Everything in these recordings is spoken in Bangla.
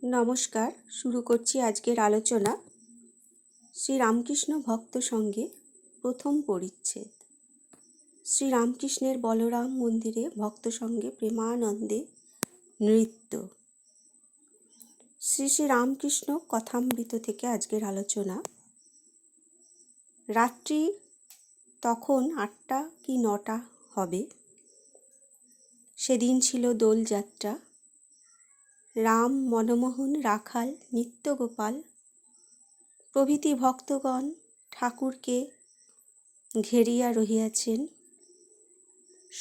নমস্কার, শুরু করছি আজকের আলোচনা। শ্রীরামকৃষ্ণ ভক্ত সঙ্গে প্রথম পরিচ্ছেদ। শ্রীরামকৃষ্ণের বলরাম মন্দিরে ভক্ত সঙ্গে প্রেমানন্দে নৃত্য। শ্রী শ্রী রামকৃষ্ণ কথামৃত থেকে আজকের আলোচনা। রাত্রি তখন 8টা কি 9টা হবে। সেদিন ছিল দোলযাত্রা। রাম, মনমোহন, রাখাল, নিত্যগোপাল প্রভৃতি ভক্তগণ ঠাকুরকে ঘেরিয়া রহিয়াছেন।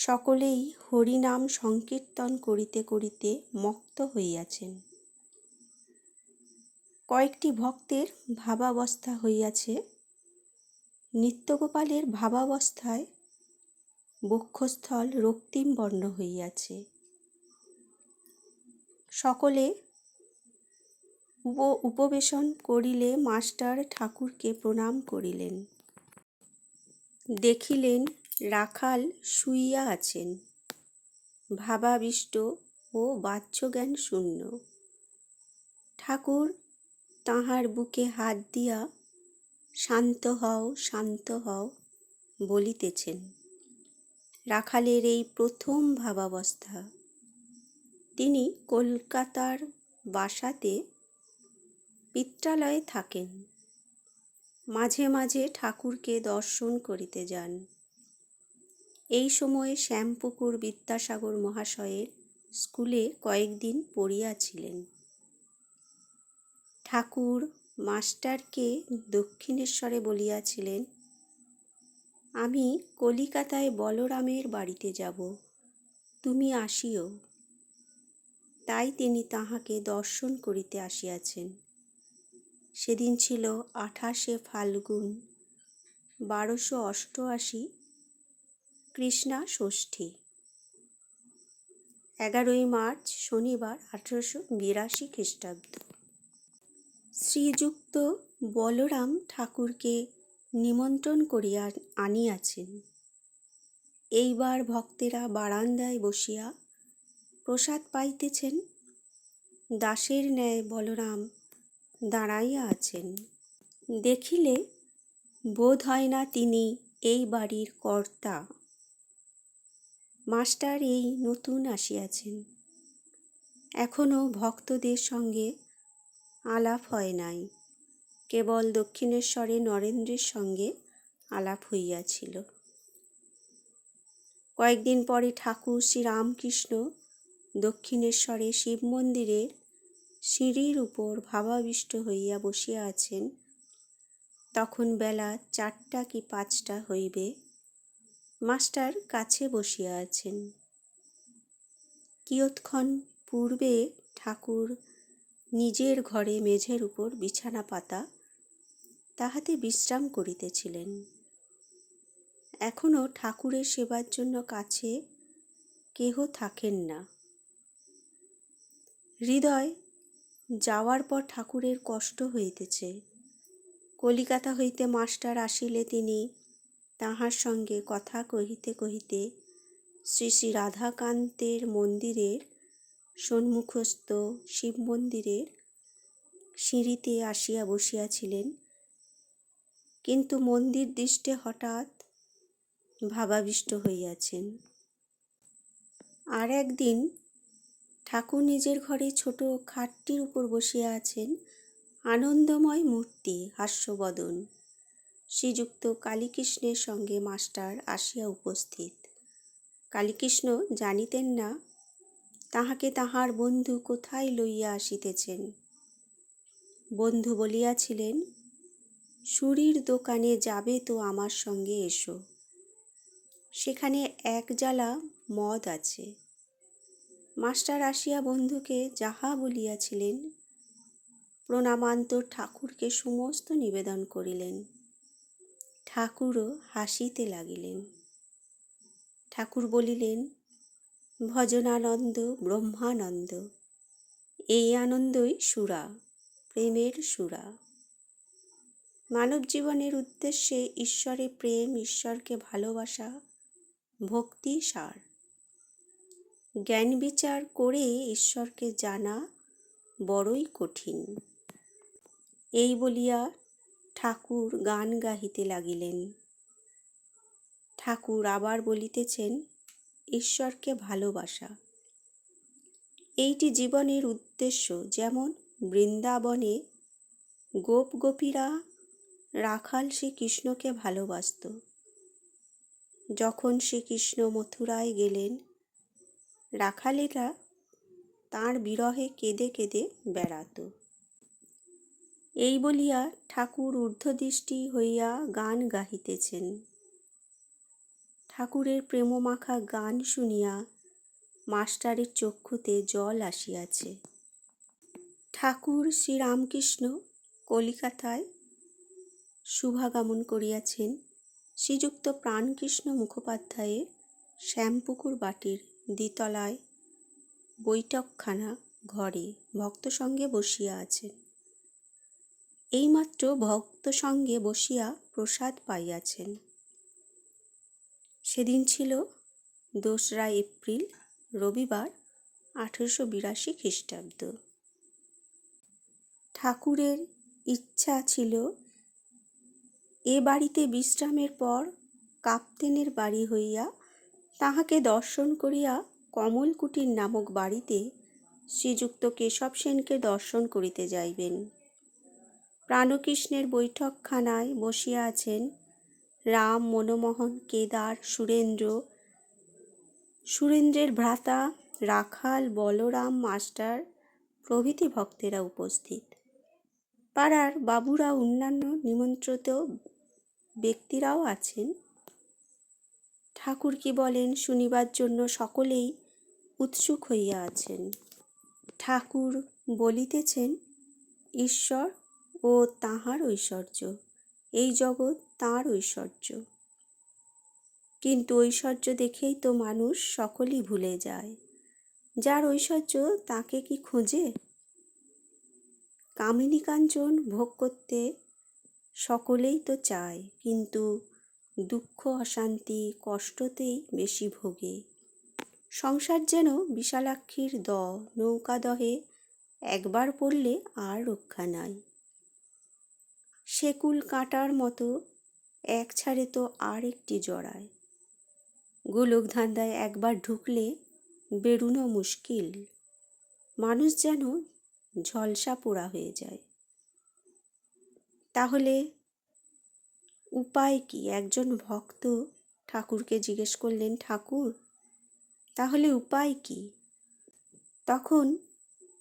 সকলেই হরিনাম সংকীর্তন করিতে করিতে মত্ত হইয়াছেন। কয়েকটি ভক্তের ভাবাবস্থা হইয়াছে। নিত্যগোপালের ভাবাবস্থায় বক্ষস্থল রক্তিম বর্ণ হইয়াছে। সকলে উপবেশন করিলে মাস্টার ঠাকুরকে প্রণাম করিলেন। দেখিলেন রাখাল শুইয়া আছেন, ভাবাবিষ্ট ও বাহ্যজ্ঞান শূন্য। ঠাকুর তাঁহার বুকে হাত দিয়া শান্ত হও, শান্ত হও বলিতেছেন। রাখালের এই প্রথম ভাবাবস্থা। তিনি কলকাতার বাসাতে পিত্রালয়ে থাকেন। মাঝে মাঝে ঠাকুরকে দর্শন করিতে যান। এই সময়ে শ্যামপুকুর বিদ্যাসাগর মহাশয়ের স্কুলে কয়েকদিন পড়িয়াছিলেন। ঠাকুর মাস্টারকে দক্ষিণেশ্বরে বলিয়াছিলেন, আমি কলিকাতায় বলরামের বাড়িতে যাব, তুমি আসিও। তাই তিনি তাহাকে দর্শন করিতে আসিয়াছেন। সেদিন ছিল 28শে ফাল্গুন 1288 কৃষ্ণা ষষ্ঠী। 11ই মার্চ শনিবার 1882 খ্রিস্টাব্দ। শ্রীযুক্ত বলরাম ঠাকুরকে নিমন্ত্রণ করিয়া আনিয়াছেন। এইবার ভক্তেরা বারান্দায় বসিয়া প্রসাদ পাইতেছেন। দাসের ন্যায় বলরাম দাঁড়াইয়া আছেন। দেখিলে বোধ হয় না তিনি এই বাড়ির কর্তা। মাস্টার এই নতুন আসিয়াছেন। এখনো ভক্তদের সঙ্গে আলাপ হয় নাই। কেবল দক্ষিণেশ্বরে নরেন্দ্রের সঙ্গে আলাপ হইয়াছিল। কয়েকদিন পরে ঠাকুর শ্রীরামকৃষ্ণ দক্ষিণেশ্বরে শিব মন্দিরের সিঁড়ির উপর ভাবাবিষ্ট হইয়া বসিয়া আছেন। তখন বেলা 4টা কি 5টা হইবে। মাস্টার কাছে বসিয়া আছেন। কিয়ৎক্ষণ পূর্বে ঠাকুর নিজের ঘরে মেঝের উপর বিছানা পাতা তাহাতে বিশ্রাম করিতেছিলেন। এখনো ঠাকুরের সেবার জন্য কাছে কেহ থাকেন না। হৃদয় যাওয়ার পর ঠাকুরের কষ্ট হইতেছে। কলিকাতা হইতে মাস্টার আসিলে তিনি তাহার সঙ্গে কথা কহিতে কহিতে শ্রী শ্রী রাধাকান্তের মন্দিরের সম্মুখস্থ শিব মন্দিরের সিঁড়িতে আসিয়া বসিয়াছিলেন। কিন্তু মন্দির দৃষ্টে হঠাৎ ভাবাবিষ্ট হইয়াছেন। আর একদিন ঠাকুর নিজের ঘরে ছোট খাটটির উপর বসিয়া আছেন। আনন্দময় মূর্তি, হাস্যবদন। শ্রীযুক্ত কালীকৃষ্ণের সঙ্গে মাস্টার আসিয়া উপস্থিত। কালীকৃষ্ণ জানিতেন না তাহাকে তাহার বন্ধু কোথায় লইয়া আসিতেছেন। বন্ধু বলিয়াছিলেন, সুরীর দোকানে যাবে তো আমার সঙ্গে এসো, সেখানে এক জালা মদ আছে। মাস্টার আসিয়া বন্ধুকে যাহা বলিয়াছিলেন প্রণামান্তর ঠাকুরকে সমস্ত নিবেদন করিলেন। ঠাকুরও হাসিতে লাগিলেন। ঠাকুর বলিলেন, ভজনানন্দ ব্রহ্মানন্দ, এই আনন্দই সুরা, প্রেমের সুরা। মানব জীবনের উদ্দেশ্যে ঈশ্বরে প্রেম, ঈশ্বরকে ভালোবাসা, ভক্তি সার। জ্ঞান বিচার করে ঈশ্বরকে জানা বড়ই কঠিন। এই বলিয়া ঠাকুর গান গাহিতে লাগিলেন। ঠাকুর আবার বলিতেছেন, ঈশ্বরকে ভালোবাসা এইটি জীবনের উদ্দেশ্য। যেমন বৃন্দাবনে গোপ গোপীরা রাখাল শ্রীকৃষ্ণকে ভালোবাসত। যখন শ্রীকৃষ্ণ মথুরায় গেলেন, রাখালেরা তাঁর বিরহে কেঁদে কেঁদে বেড়াত। এই বলিয়া ঠাকুর ঊর্ধ্বদৃষ্টি হইয়া গান গাহিতেছেন। ঠাকুরের প্রেমমাখা গান শুনিয়া মাস্টারের চক্ষুতে জল আসিয়াছে। ঠাকুর শ্রীরামকৃষ্ণ কলিকাতায় শুভাগমন করিয়াছেন শ্রীযুক্ত প্রাণকৃষ্ণ মুখোপাধ্যায়ের শ্যামপুকুর বাটির দ্বিতলায় বৈঠকখানা ঘরে ভক্ত সঙ্গে বসিয়া আছেন। এইমাত্র ভক্ত সঙ্গে বসিয়া প্রসাদ পাইয়াছেন। সেদিন ছিল 2রা এপ্রিল, রবিবার, 1882 খ্রিস্টাব্দ। ঠাকুরের ইচ্ছা ছিল এ বাড়িতে বিশ্রামের পর কাপ্তেনের বাড়ি হইয়া তাহাকে দর্শন করিয়া কমলকুটির নামক বাড়িতে শ্রীযুক্ত কেশব সেনকে দর্শন করিতে যাইবেন। প্রাণকৃষ্ণের বৈঠকখানায় বসিয়া আছেন রাম, মনমোহন, কেদার, সুরেন্দ্রের ভ্রাতা রাখাল, বলরাম মাস্টার প্রভৃতি ভক্তেরা উপস্থিত। পাড়ার বাবুরা, অন্যান্য নিমন্ত্রিত ব্যক্তিরাও আছেন। ঠাকুর কি বলেন শুনিবার জন্য সকলেই উৎসুক হইয়া আছেন। ঠাকুর বলিতেছেন, ঈশ্বর ও তাঁহার ঐশ্বর্য, এই জগৎ তাঁর ঐশ্বর্য। কিন্তু ঐশ্বর্য দেখেই তো মানুষ সকলই ভুলে যায়। যার ঐশ্বর্য তাকে কি খোঁজে? কামিনী কাঞ্চন ভোগ করতে সকলেই তো চায়, কিন্তু দুঃখ, অশান্তি, কষ্টতেই বেশি ভোগে। সংসার যেন বিশালাক্ষীর নৌকাদহে একবার পড়লে আর রক্ষা নাই। সেকুল কাঁটার মতো এক ছাড়ে তো আর একটি জড়ায়। গোলক ধান্দায় একবার ঢুকলে বেরুনো মুশকিল। মানুষ যেন ঝলসা পোড়া হয়ে যায়। তাহলে উপায় কি? একজন ভক্ত ঠাকুরকে জিজ্ঞেস করলেন, ঠাকুর তাহলে উপায় কি? তখন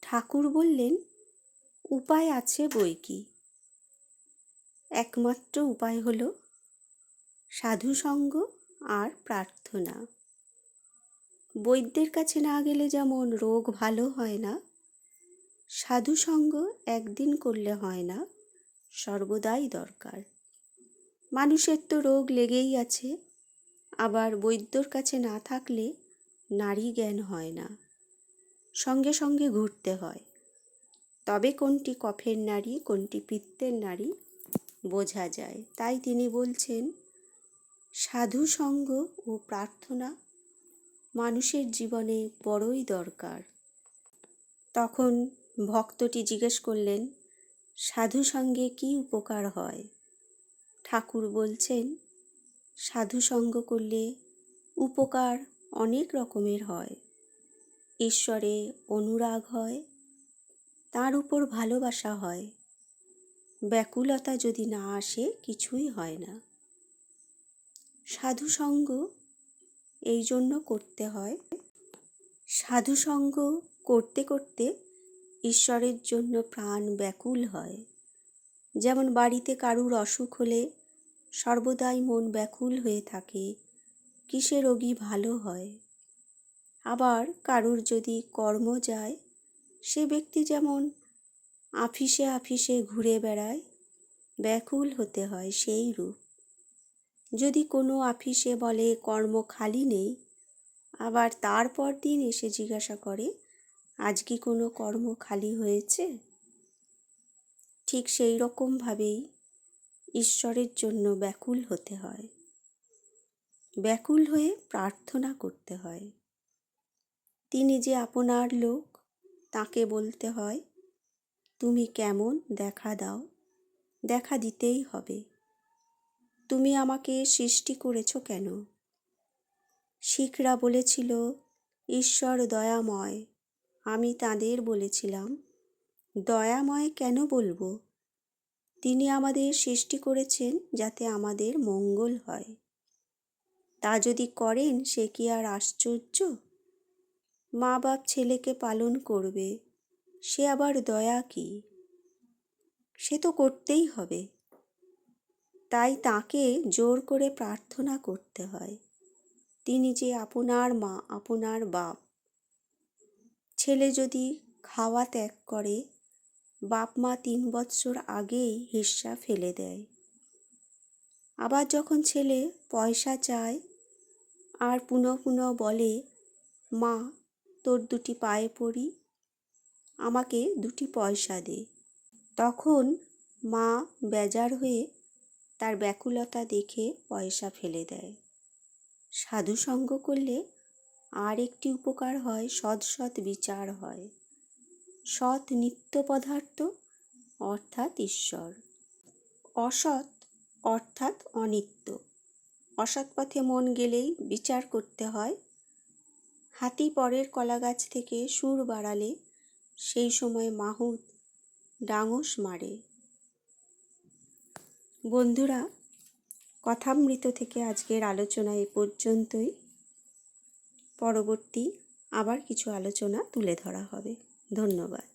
ঠাকুর বললেন, উপায় আছে বই কি। একমাত্র উপায় হলো সাধুসঙ্গ আর প্রার্থনা। বৈদ্যের কাছে না গেলে যেমন রোগ ভালো হয় না, সাধুসঙ্গ একদিন করলে হয় না, সর্বদাই দরকার। মানুষের তো রোগ লেগেই আছে, আবার বৈদ্যর কাছে না থাকলে নাড়ি জ্ঞান হয় না, সঙ্গে সঙ্গে ঘুরতে হয়। তবে কোনটি কফের নাড়ি, কোনটি পিত্তের নাড়ি বোঝা যায়। তাই তিনি বলছেন, সাধুসঙ্গ ও প্রার্থনা মানুষের জীবনে বড়ই দরকার। তখন ভক্তটি জিজ্ঞেস করলেন, সাধুসঙ্গে কি উপকার হয়? ঠাকুর বলছেন, সাধুসঙ্গ করলে উপকার অনেক রকমের হয়। ঈশ্বরে অনুরাগ হয়, তার উপর ভালোবাসা হয়। ব্যাকুলতা যদি না আসে কিছুই হয় না। সাধুসঙ্গ এই জন্য করতে হয়। সাধুসঙ্গ করতে করতে ঈশ্বরের জন্য প্রাণ ব্যাকুল হয়। যেমন বাড়িতে কারুর অসুখ হলে সর্বদাই মন ব্যাকুল হয়ে থাকে, কিসে রোগী ভালো হয়। আবার কারুর যদি কর্ম যায়, সে ব্যক্তি যেমন আফিসে আফিসে ঘুরে বেড়ায়, ব্যাকুল হতে হয় সেই রূপ। যদি কোনো আফিসে বলে কর্ম খালি নেই, আবার তারপর দিন এসে জিজ্ঞাসা করে, আজ কি কোনো কর্ম খালি হয়েছে? ঠিক সেই রকমভাবেই ঈশ্বরের জন্য ব্যাকুল হতে হয়। ব্যাকুল হয়ে প্রার্থনা করতে হয়। তিনি যে আপনার লোক, তাকে বলতে হয়, তুমি কেমন দেখা দাও, দেখা দিতেই হবে। তুমি আমাকে সৃষ্টি করেছ কেন? শিখরা বলেছিল ঈশ্বর দয়াময়, আমি তাদের বলেছিলাম দয়াময় কেন বলবো? তিনি আমাদের সৃষ্টি করেছেন যাতে আমাদের মঙ্গল হয়। তা যদি করেন সে কি আর আশ্চর্য? মা বাপ ছেলেকে পালন করবে, সে আবার দয়া কি? সে তো করতেই হবে। তাই তাকে জোর করে প্রার্থনা করতে হয়। তিনি যে আপনার মা, আপনার বাপ। ছেলে যদি খাওয়া ত্যাগ করে, বাপ মা 3 বৎসর আগেই হিস্যা ফেলে দেয়। আবার যখন ছেলে পয়সা চায় আর পুনঃ পুনঃ বলে, মা তোর 2টি পায়ে পড়ি, আমাকে 2টি পয়সা দে, তখন মা বেজার হয়ে তার ব্যাকুলতা দেখে পয়সা ফেলে দেয়। সাধুসঙ্গ করলে আর একটি উপকার হয়, সৎ সৎ বিচার হয়। সৎ নিত্য পদার্থ অর্থাৎ ঈশ্বর, অসৎ অর্থাৎ অনিত্য। অসৎ পথে মন গেলেই বিচার করতে হয়। হাতি পরের কলাগাছ থেকে সুর বাড়ালে সেই সময় মাহুত ডাঙস মারে। বন্ধুরা, কথামৃত থেকে আজকের আলোচনা এ পর্যন্তই। পরবর্তী আবার কিছু আলোচনা তুলে ধরা হবে। ধন্যবাদ।